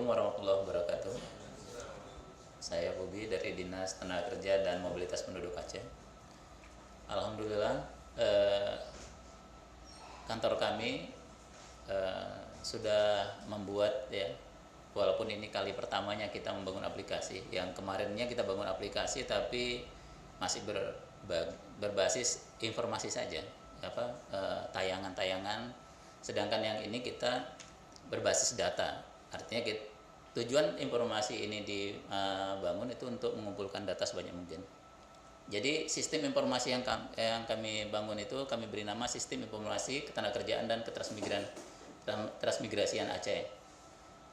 warahmatullahi wabarakatuh. Saya Bobi dari Dinas Tenaga Kerja dan Mobilitas Penduduk Aceh. Alhamdulillah, kantor kami sudah membuat, ya, walaupun ini kali pertamanya kita membangun aplikasi. Yang kemarinnya kita bangun aplikasi tapi masih berbasis informasi saja, tayangan-tayangan. Sedangkan yang ini kita berbasis data. Artinya tujuan informasi ini dibangun itu untuk mengumpulkan data sebanyak mungkin. Jadi sistem informasi yang kami bangun itu kami beri nama Sistem Informasi Ketenagakerjaan dan Transmigrasian Aceh.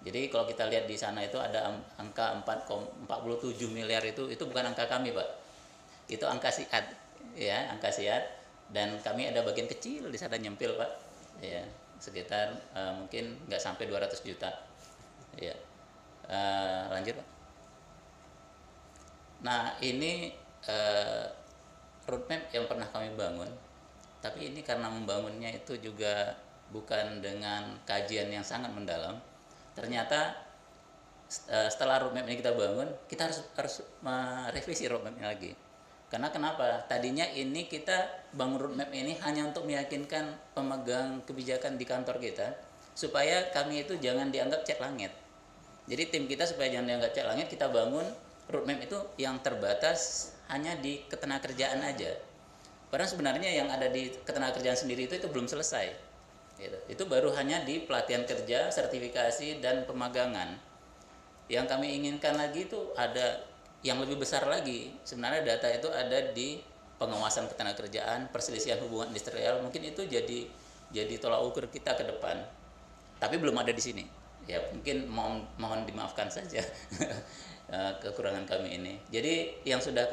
Jadi kalau kita lihat di sana itu ada angka 47 miliar itu bukan angka kami, Pak. Itu angka SIAD, ya, angka SIAD, dan kami ada bagian kecil di sana nyempil, Pak. Ya, sekitar mungkin nggak sampai 200 juta. Ya. Lanjut, Pak. Nah, ini roadmap yang pernah kami bangun, tapi ini karena membangunnya itu juga bukan dengan kajian yang sangat mendalam. Ternyata setelah roadmap ini kita bangun, kita harus merevisi roadmap ini lagi. Karena kenapa? Tadinya ini kita bangun roadmap ini hanya untuk meyakinkan pemegang kebijakan di kantor kita supaya kami itu jangan dianggap cek langit. Jadi tim kita supaya jangan dianggap cek langit, kita bangun roadmap itu yang terbatas hanya di ketenagakerjaan aja. Padahal sebenarnya yang ada di ketenagakerjaan sendiri itu belum selesai. Itu baru hanya di pelatihan kerja, sertifikasi, dan pemagangan. Yang kami inginkan lagi itu ada yang lebih besar lagi. Sebenarnya data itu ada di pengawasan ketenagakerjaan, perselisihan hubungan industrial. Mungkin itu jadi tolak ukur kita ke depan. Tapi belum ada di sini. Ya, mungkin mohon dimaafkan saja kekurangan kami ini. Jadi yang sudah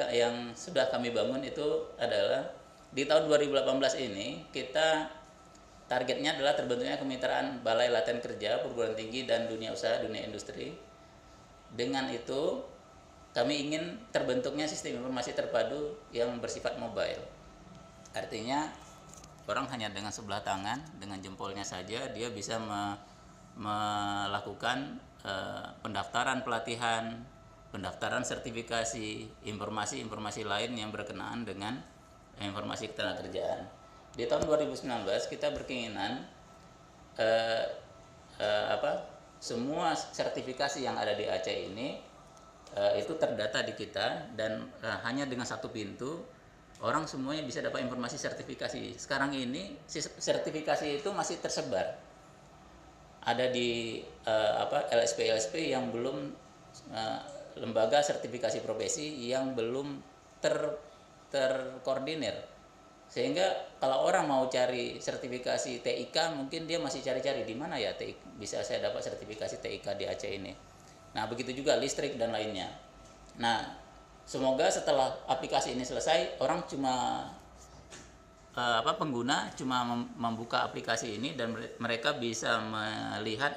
kami bangun itu adalah di tahun 2018 ini kita targetnya adalah terbentuknya kemitraan Balai Latihan Kerja, Perguruan Tinggi, dan Dunia Usaha, Dunia Industri. Dengan itu kami ingin terbentuknya sistem informasi terpadu yang bersifat mobile. Artinya orang hanya dengan sebelah tangan, dengan jempolnya saja dia bisa melakukan pendaftaran pelatihan, pendaftaran sertifikasi, informasi-informasi lain yang berkenaan dengan informasi ketenagakerjaan. Di tahun 2019 kita berkeinginan semua sertifikasi yang ada di Aceh ini itu terdata di kita, dan hanya dengan satu pintu orang semuanya bisa dapat informasi sertifikasi. Sekarang ini sertifikasi itu masih tersebar. Ada di LSP yang belum lembaga sertifikasi profesi yang belum terkoordinir, sehingga kalau orang mau cari sertifikasi TIK mungkin dia masih cari-cari di mana ya bisa saya dapat sertifikasi TIK di Aceh ini. Nah, begitu juga listrik dan lainnya. Nah, semoga setelah aplikasi ini selesai, orang pengguna cuma membuka aplikasi ini dan mereka bisa melihat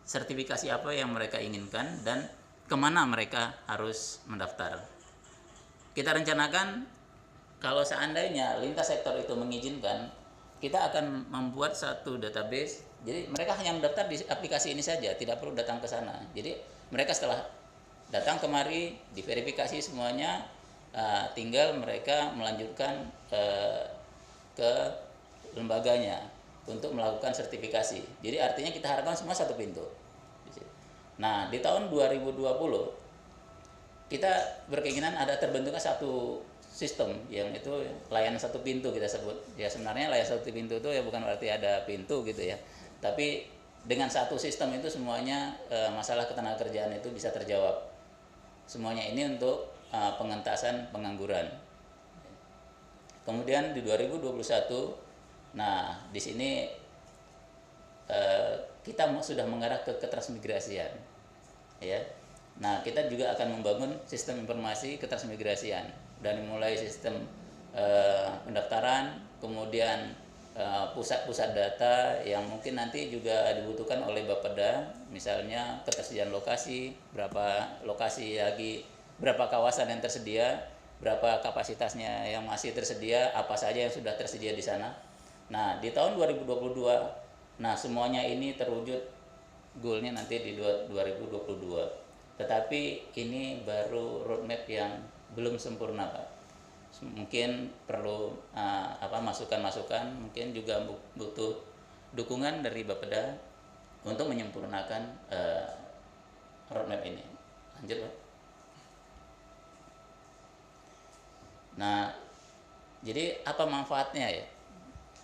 sertifikasi apa yang mereka inginkan dan kemana mereka harus mendaftar. Kita rencanakan kalau seandainya lintas sektor itu mengizinkan, kita akan membuat satu database. Jadi mereka hanya mendaftar di aplikasi ini saja, tidak perlu datang ke sana. Jadi mereka setelah datang kemari, diverifikasi semuanya, tinggal mereka melanjutkan ke lembaganya untuk melakukan sertifikasi. Jadi artinya kita harapkan semua satu pintu. Nah, di tahun 2020 kita berkeinginan ada terbentuknya satu sistem yang itu layanan satu pintu kita sebut. Ya, sebenarnya layanan satu pintu itu ya bukan berarti ada pintu gitu ya. Tapi dengan satu sistem itu semuanya masalah ketenagakerjaan itu bisa terjawab. Semuanya ini untuk pengentasan pengangguran. Kemudian di 2021, nah di sini kita sudah mengarah ke ketransmigrasian, ya. Nah, kita juga akan membangun sistem informasi ketransmigrasian dari mulai sistem pendaftaran, kemudian pusat-pusat data yang mungkin nanti juga dibutuhkan oleh Bapeda, misalnya ketersediaan lokasi, berapa lokasi lagi, berapa kawasan yang tersedia, berapa kapasitasnya yang masih tersedia, apa saja yang sudah tersedia di sana. Nah, di tahun 2022, nah semuanya ini terwujud goalnya nanti di 2022. Tetapi ini baru roadmap yang belum sempurna, Pak. Mungkin perlu masukan-masukan, mungkin juga butuh dukungan dari Bapeda untuk menyempurnakan roadmap ini. Lanjut, Pak. Nah, jadi apa manfaatnya ya?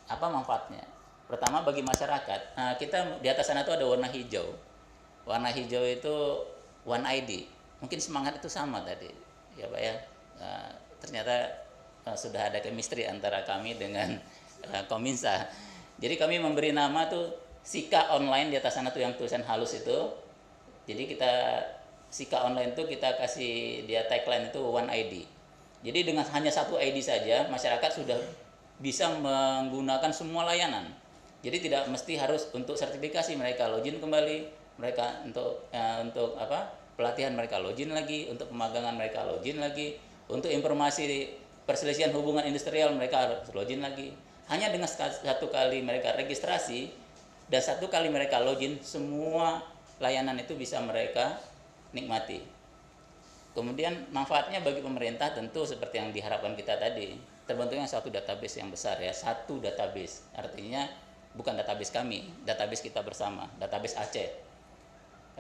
Apa manfaatnya? Pertama, bagi masyarakat, kita di atas sana tuh ada warna hijau. Warna hijau itu One ID. Mungkin semangat itu sama tadi, ya Pak ya. Ternyata sudah ada chemistry antara kami dengan Kominsa. Jadi kami memberi nama tuh Sika Online, di atas sana tuh yang tulisan halus itu. Jadi kita Sika Online tuh kita kasih dia tagline itu One ID. Jadi dengan hanya satu ID saja masyarakat sudah bisa menggunakan semua layanan. Jadi tidak mesti harus untuk sertifikasi mereka login kembali, mereka untuk pelatihan mereka login lagi, untuk pemagangan mereka login lagi, untuk informasi perselisihan hubungan industrial mereka harus login lagi. Hanya dengan satu kali mereka registrasi dan satu kali mereka login, semua layanan itu bisa mereka nikmati. Kemudian manfaatnya bagi pemerintah tentu seperti yang diharapkan kita tadi, terbentuknya suatu database yang besar ya, satu database. Artinya bukan database kami, database kita bersama, database Aceh.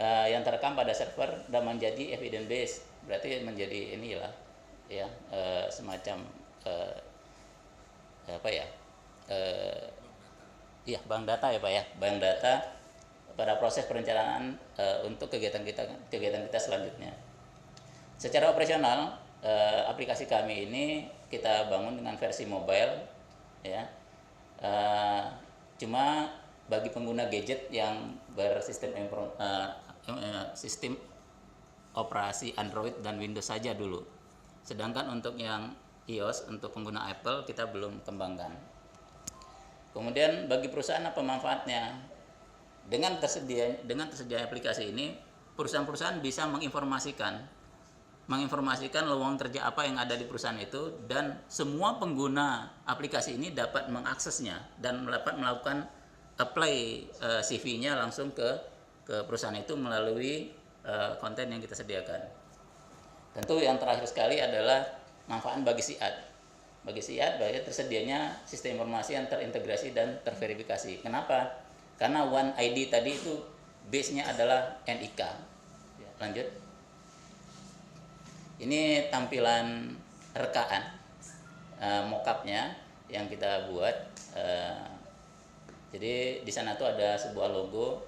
Yang terekam pada server dan menjadi evidence base, berarti menjadi inilah ya, semacam bank data ya Pak ya, bank data pada proses perencanaan untuk kegiatan kita selanjutnya. Secara operasional, aplikasi kami ini kita bangun dengan versi mobile, ya. Cuma bagi pengguna gadget yang bersistem sistem operasi Android dan Windows saja dulu. Sedangkan untuk yang iOS, untuk pengguna Apple kita belum kembangkan. Kemudian bagi perusahaan apa manfaatnya? Dengan tersedia aplikasi ini, perusahaan-perusahaan bisa menginformasikan lowongan kerja apa yang ada di perusahaan itu, dan semua pengguna aplikasi ini dapat mengaksesnya dan dapat melakukan apply CV-nya langsung ke perusahaan itu melalui konten yang kita sediakan. Tentu yang terakhir sekali adalah manfaat bagi SIAD. Bagi tersedianya sistem informasi yang terintegrasi dan terverifikasi. Kenapa? Karena One ID tadi itu base-nya adalah NIK. Lanjut. Ini tampilan rekaan mock-up-nya yang kita buat. Jadi di sana tuh ada sebuah logo,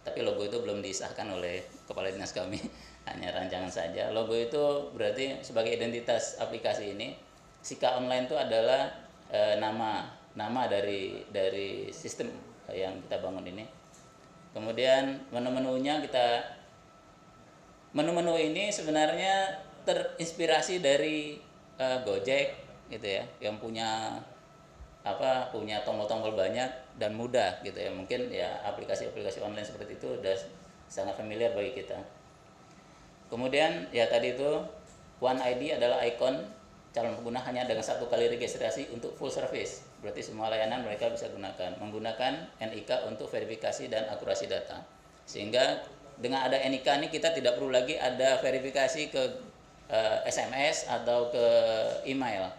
tapi logo itu belum disahkan oleh kepala dinas kami, hanya rancangan saja. Logo itu berarti sebagai identitas aplikasi ini. Sika Online itu adalah nama dari sistem yang kita bangun ini. Kemudian menu-menu ini sebenarnya terinspirasi dari Gojek gitu ya, yang punya tombol-tombol banyak dan mudah gitu ya. Mungkin ya aplikasi-aplikasi online seperti itu udah sangat familiar bagi kita. Kemudian ya tadi itu One ID adalah ikon calon pengguna hanya dengan satu kali registrasi untuk full service. Berarti semua layanan mereka bisa menggunakan NIK untuk verifikasi dan akurasi data. Sehingga dengan ada NIK ini kita tidak perlu lagi ada verifikasi ke SMS atau ke email.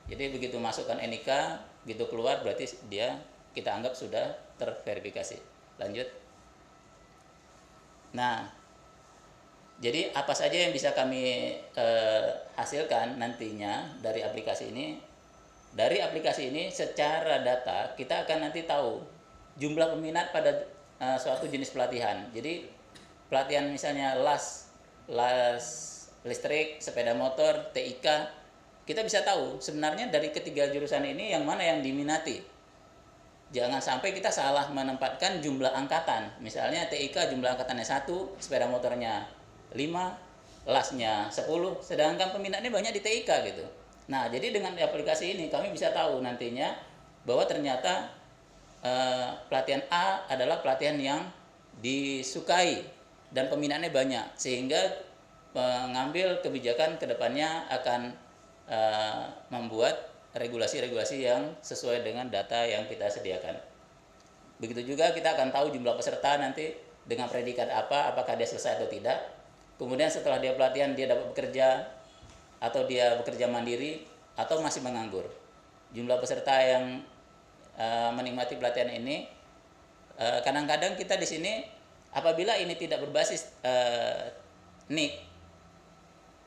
Jadi begitu masukkan NIK, begitu keluar berarti kita anggap sudah terverifikasi. Lanjut. Nah, jadi apa saja yang bisa kami hasilkan nantinya dari aplikasi ini? Dari aplikasi ini secara data kita akan nanti tahu jumlah peminat pada suatu jenis pelatihan. Jadi pelatihan misalnya las listrik, sepeda motor, TIK, kita bisa tahu sebenarnya dari ketiga jurusan ini yang mana yang diminati. Jangan sampai kita salah menempatkan jumlah angkatan. Misalnya TIK jumlah angkatannya 1, sepeda motornya 5, lasnya 10, sedangkan peminatnya banyak di TIK gitu. Nah, jadi dengan aplikasi ini kami bisa tahu nantinya bahwa ternyata pelatihan A adalah pelatihan yang disukai dan peminatnya banyak, sehingga mengambil kebijakan ke depannya akan membuat regulasi-regulasi yang sesuai dengan data yang kita sediakan. Begitu juga kita akan tahu jumlah peserta nanti dengan predikat apa, apakah dia selesai atau tidak. Kemudian setelah dia pelatihan dia dapat bekerja atau dia bekerja mandiri atau masih menganggur. Jumlah peserta yang menikmati pelatihan ini, kadang-kadang kita di sini apabila ini tidak berbasis NIK,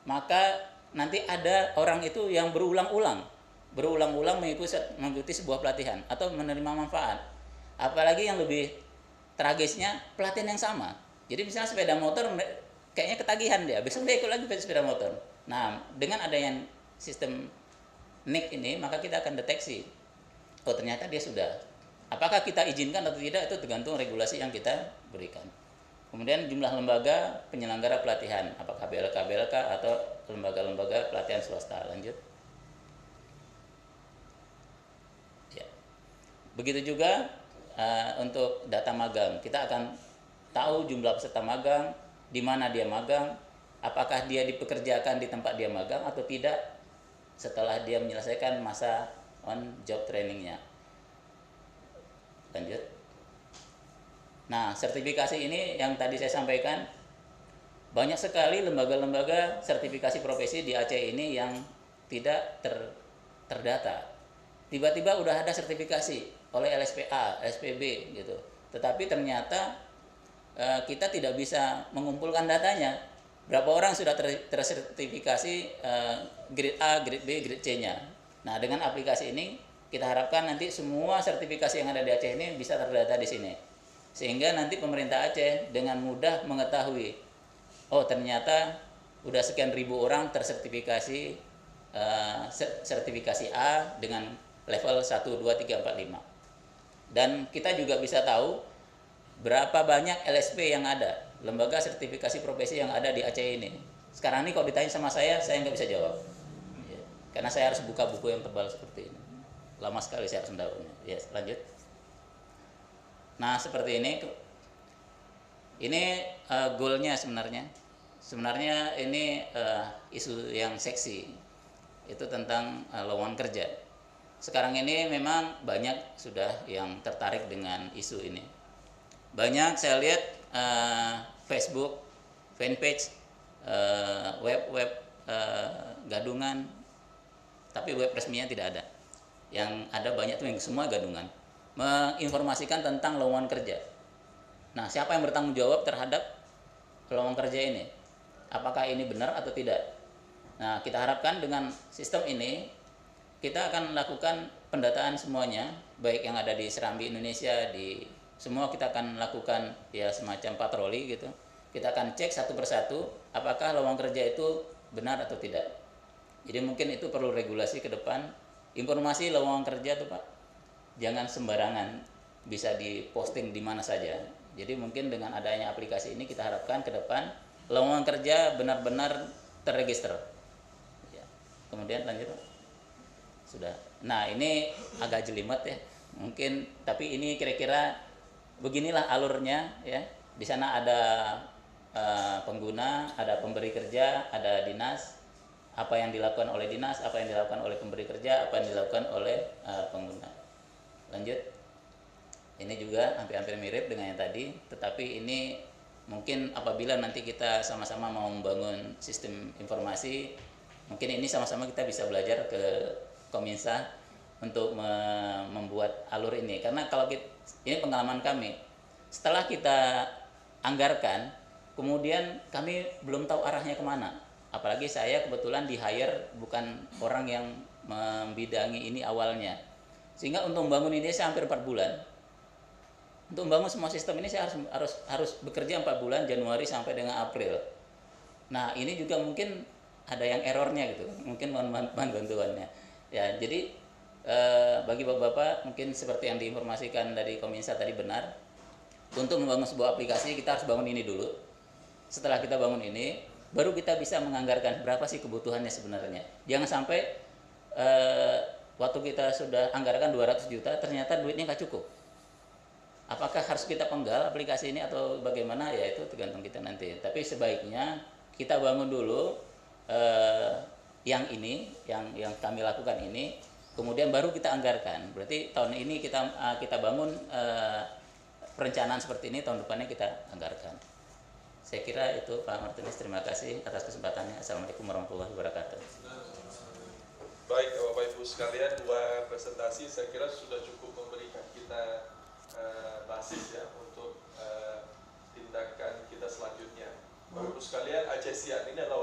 maka nanti ada orang itu yang berulang-ulang mengikuti sebuah pelatihan atau menerima manfaat. Apalagi yang lebih tragisnya, pelatihan yang sama. Jadi misalnya sepeda motor kayaknya ketagihan dia, besok dia ikut lagi sepeda motor. Nah, dengan adanya sistem NIK ini, maka kita akan deteksi, oh ternyata dia sudah. Apakah kita izinkan atau tidak itu tergantung regulasi yang kita berikan. Kemudian jumlah lembaga penyelenggara pelatihan, apakah BLK atau lembaga-lembaga pelatihan swasta. Lanjut. Ya. Begitu juga untuk data magang, kita akan tahu jumlah peserta magang, di mana dia magang, apakah dia dipekerjakan di tempat dia magang atau tidak setelah dia menyelesaikan masa on job trainingnya. Lanjut. Nah, sertifikasi ini yang tadi saya sampaikan, banyak sekali lembaga-lembaga sertifikasi profesi di Aceh ini yang tidak terdata. Tiba-tiba udah ada sertifikasi oleh LSPA, LSPB gitu. Tetapi ternyata kita tidak bisa mengumpulkan datanya. Berapa orang sudah tersertifikasi grade A, grade B, grade C-nya. Nah, dengan aplikasi ini kita harapkan nanti semua sertifikasi yang ada di Aceh ini bisa terdata di sini. Sehingga nanti pemerintah Aceh dengan mudah mengetahui, oh ternyata udah sekian ribu orang tersertifikasi sertifikasi A dengan level 1, 2, 3, 4, 5. Dan kita juga bisa tahu berapa banyak LSP yang ada, lembaga sertifikasi profesi yang ada di Aceh ini. Sekarang ini kalau ditanya sama saya nggak bisa jawab. Ya, karena saya harus buka buku yang tebal seperti ini. Lama sekali saya harus mendapatnya. Ya, lanjut. Nah, seperti ini. Ini goalnya sebenarnya. Sebenarnya ini isu yang seksi. Itu tentang lowongan kerja. Sekarang ini memang banyak sudah yang tertarik dengan isu ini. Banyak saya lihat Facebook, fanpage, web gadungan, tapi web resminya tidak ada. Yang ada banyak tuh yang semua gadungan, menginformasikan tentang lowongan kerja. Nah, siapa yang bertanggung jawab terhadap lowongan kerja ini? Apakah ini benar atau tidak? Nah, kita harapkan dengan sistem ini kita akan melakukan pendataan semuanya, baik yang ada di Serambi Indonesia, di semua kita akan lakukan ya semacam patroli gitu. Kita akan cek satu persatu apakah lowongan kerja itu benar atau tidak. Jadi mungkin itu perlu regulasi ke depan. Informasi lowongan kerja tuh Pak, jangan sembarangan bisa diposting di mana saja. Jadi mungkin dengan adanya aplikasi ini kita harapkan ke depan lowongan kerja benar-benar terregister. Ya. Kemudian lanjut Pak. Sudah. Nah, ini agak jelimet ya. Mungkin tapi ini kira-kira beginilah alurnya ya. Di sana ada pengguna, ada pemberi kerja, ada dinas. Apa yang dilakukan oleh dinas, apa yang dilakukan oleh pemberi kerja, apa yang dilakukan oleh pengguna. Lanjut. Ini juga hampir-hampir mirip dengan yang tadi, tetapi ini mungkin apabila nanti kita sama-sama mau membangun sistem informasi, mungkin ini sama-sama kita bisa belajar ke Kominsa untuk membuat alur ini. Karena kalau ini pengalaman kami, setelah kita anggarkan, kemudian kami belum tahu arahnya kemana. Apalagi saya kebetulan di hire bukan orang yang membidangi ini awalnya. Sehingga untuk membangun ini saya hampir 4 bulan. Untuk membangun semua sistem ini saya harus bekerja 4 bulan, Januari sampai dengan April. Nah, ini juga mungkin ada yang errornya gitu. Mungkin mohon bantuannya. Ya, jadi bagi Bapak-bapak mungkin seperti yang diinformasikan dari Kominsa tadi benar. Untuk membangun sebuah aplikasi kita harus bangun ini dulu. Setelah kita bangun ini, baru kita bisa menganggarkan berapa sih kebutuhannya sebenarnya. Jangan sampai waktu kita sudah anggarkan 200 juta ternyata duitnya nggak cukup. Apakah harus kita penggal aplikasi ini atau bagaimana, ya itu tergantung kita nanti. Tapi sebaiknya kita bangun dulu yang ini, yang kami lakukan ini, kemudian baru kita anggarkan. Berarti tahun ini kita bangun perencanaan seperti ini tahun depannya kita anggarkan. Saya kira itu Pak Martinus, terima kasih atas kesempatannya. Assalamualaikum warahmatullahi wabarakatuh. Baik Bapak Ibu sekalian, dua presentasi saya kira sudah cukup memberikan kita basis ya untuk tindakan kita selanjutnya. Bapak Ibu sekalian, AJSIAN ini adalah